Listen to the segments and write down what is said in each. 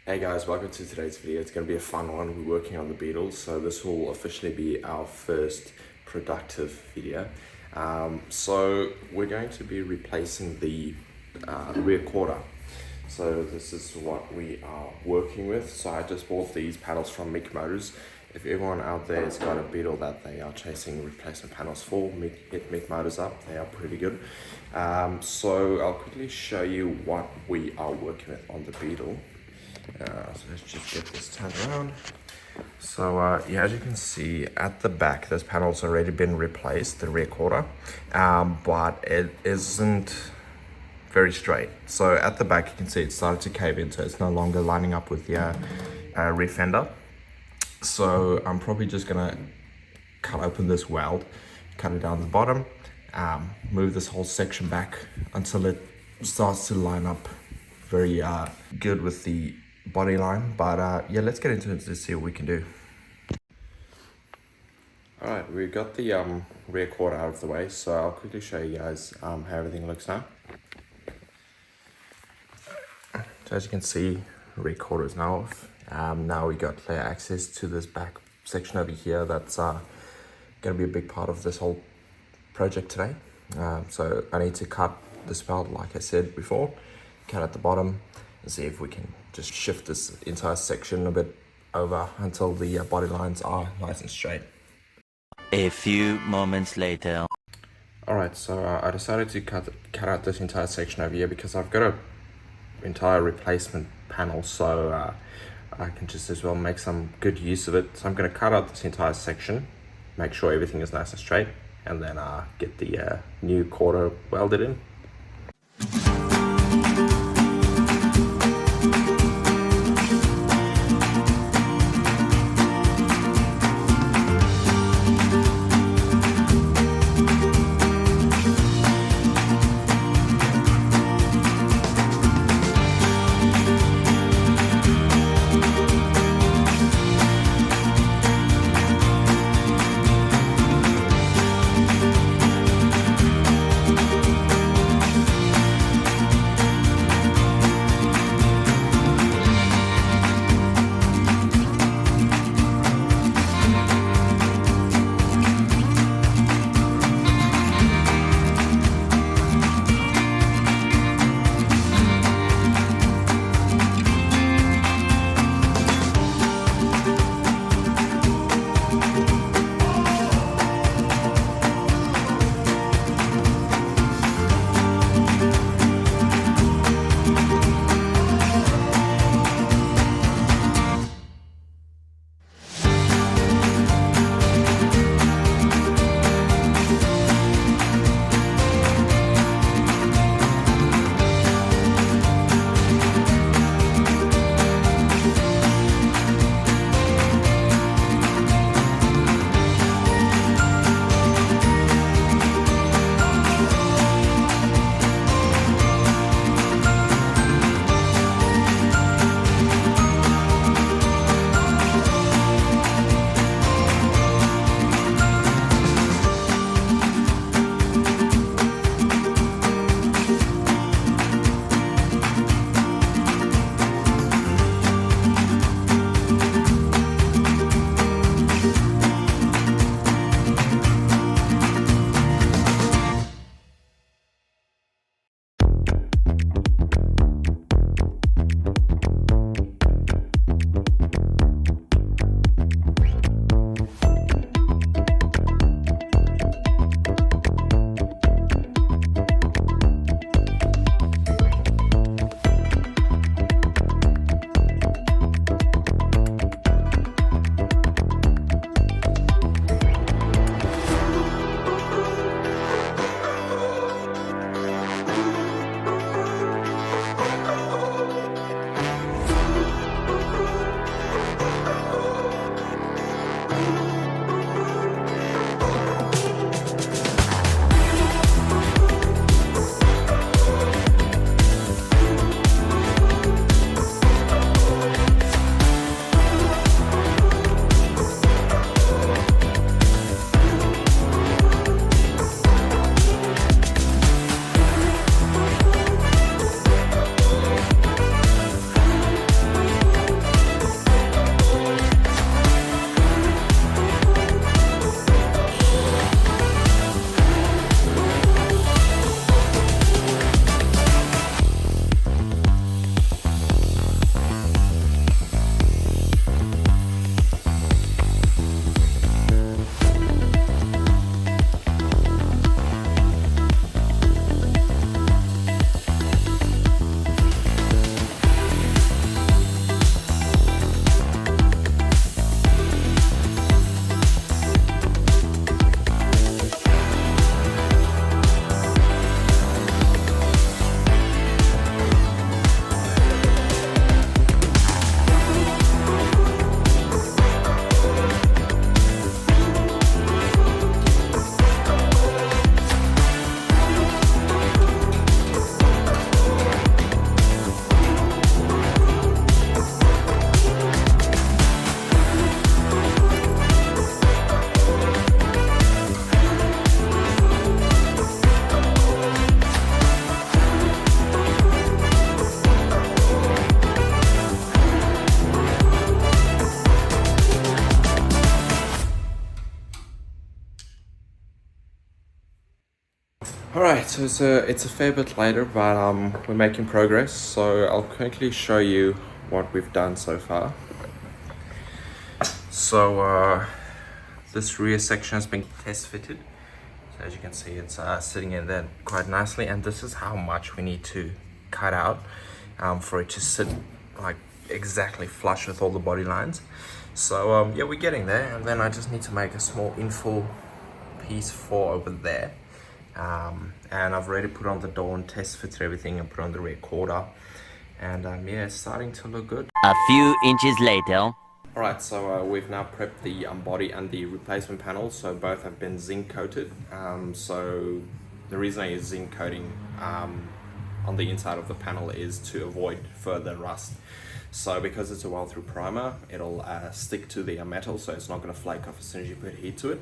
Hey guys, welcome to today's video. It's going to be a fun one. We're working on the Beetle, so this will officially be our first productive video. So we're going to be replacing the rear quarter. So this is what we are working with. So I just bought these panels from Mick Motors. If everyone out there has got a Beetle that they are chasing replacement panels for, hit Mick Motors up. They are pretty good. So I'll quickly show you what we are working with on the Beetle. So let's just get this turned around. So yeah, as you can see at the back, this panel's already been replaced, the rear quarter, but it isn't very straight. So at the back, you can see it started to cave in, so it's no longer lining up with the rear fender. So I'm probably just gonna cut open this weld, cut it down the bottom, move this whole section back until it starts to line up very good with the body line. But yeah, let's get into it to see what we can do. Alright, we've got the rear quarter out of the way, so I'll quickly show you guys how everything looks now. So as you can see, rear quarter is now off. Now we got clear access to this back section over here. That's going to be a big part of this whole project today. So I need to cut this weld, like I said before, cut at the bottom, and see if we can just shift this entire section a bit over until the body lines are nice and straight. A few moments later. Alright, so I decided to cut out this entire section over here because I've got a entire replacement panel, so I can just as well make some good use of it. So I'm going to cut out this entire section, make sure everything is nice and straight, and then get the new quarter welded in. Alright, so it's a fair bit later, but we're making progress, so I'll quickly show you what we've done so far. So this rear section has been test fitted. So as you can see, it's sitting in there quite nicely, and this is how much we need to cut out for it to sit like exactly flush with all the body lines. So yeah, we're getting there, and then I just need to make a small infill piece for over there. And I've already put on the door and test fitted everything and put on the rear quarter, and yeah, it's starting to look good. A few inches later. Alright, so we've now prepped the body and the replacement panel, so both have been zinc coated. So the reason I use zinc coating on the inside of the panel is to avoid further rust. So because it's a well-through primer, it'll stick to the metal, so it's not going to flake off as soon as you put heat to it.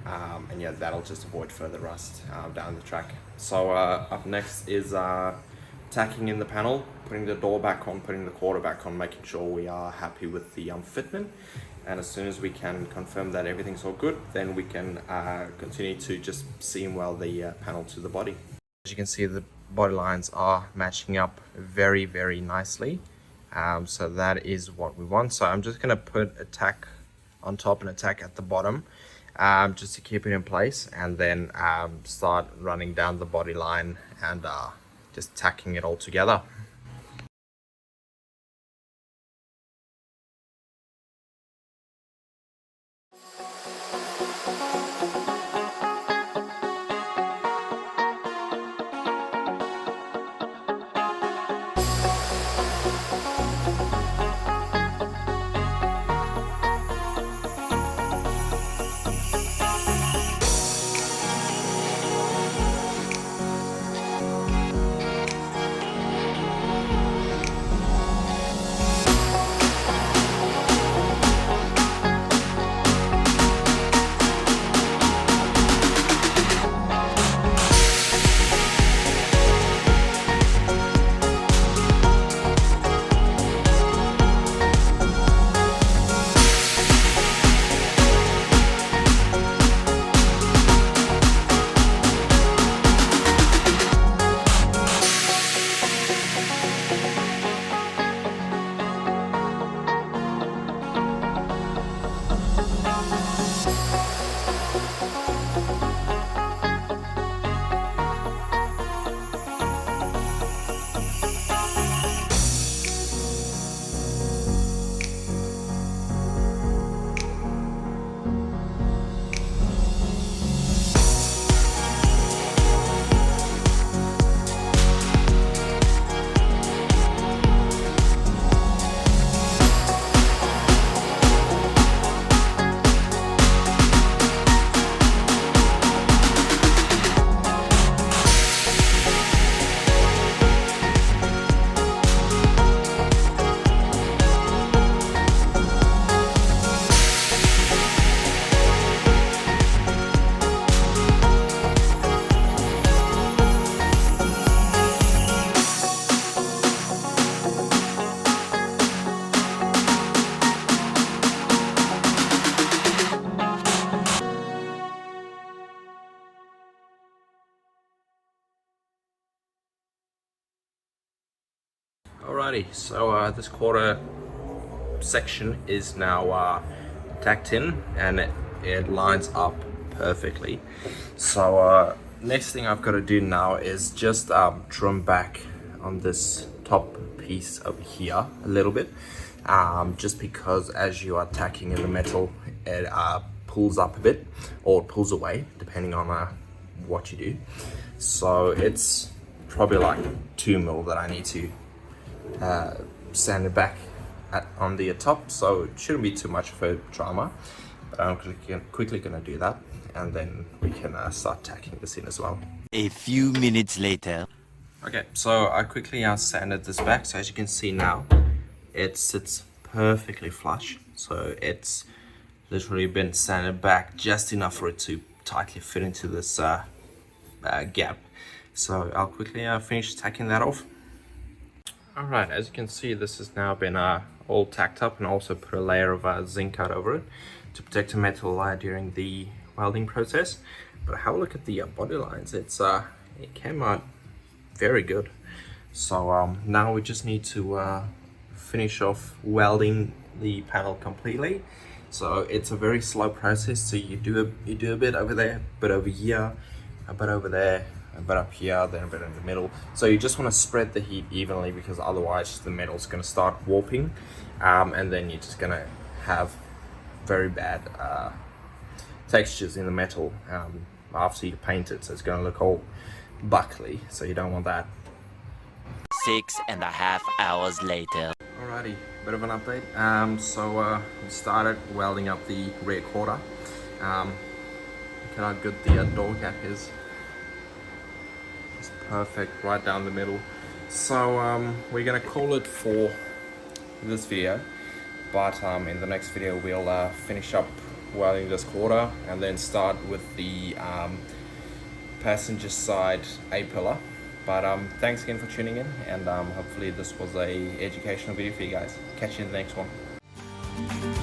And yeah, that'll just avoid further rust down the track. So up next is tacking in the panel, putting the door back on, putting the quarter back on, making sure we are happy with the fitment. And as soon as we can confirm that everything's all good, then we can continue to just seam weld the panel to the body. As you can see, the body lines are matching up very, very nicely. So that is what we want. So I'm just going to put a tack on top and a tack at the bottom, just to keep it in place, and then start running down the body line and just tacking it all together. Alrighty, so this quarter section is now tacked in, and it lines up perfectly. So next thing I've got to do now is just trim back on this top piece over here a little bit, just because as you are tacking in the metal, it pulls up a bit, or it pulls away depending on what you do. So it's probably like 2 mil that I need to sand it back on the top, so it shouldn't be too much of a drama, but I'm quickly gonna do that, and then we can start tacking this in as well. A few minutes later. Okay, so I quickly sanded this back, so as you can see now, it sits perfectly flush. So it's literally been sanded back just enough for it to tightly fit into this gap. So I'll quickly finish tacking that off. Alright, as you can see, this has now been all tacked up, and also put a layer of zinc coat over it to protect the metal during the welding process. But have a look at the body lines. It's it came out very good. So now we just need to finish off welding the panel completely. So it's a very slow process. So you do a bit over there, a bit over here, a bit over there, a bit up here, then a bit in the middle. So you just want to spread the heat evenly, because otherwise the metal's going to start warping, and then you're just going to have very bad textures in the metal after you paint it. So it's going to look all buckly, so you don't want that. 6.5 hours later. Alrighty, bit of an update. So we started welding up the rear quarter. Look at how good the door gap is. It's perfect, right down the middle. So we're gonna call it for this video, but in the next video we'll finish up welding this quarter and then start with the passenger side A-pillar. But thanks again for tuning in, and hopefully this was a educational video for you guys. Catch you in the next one.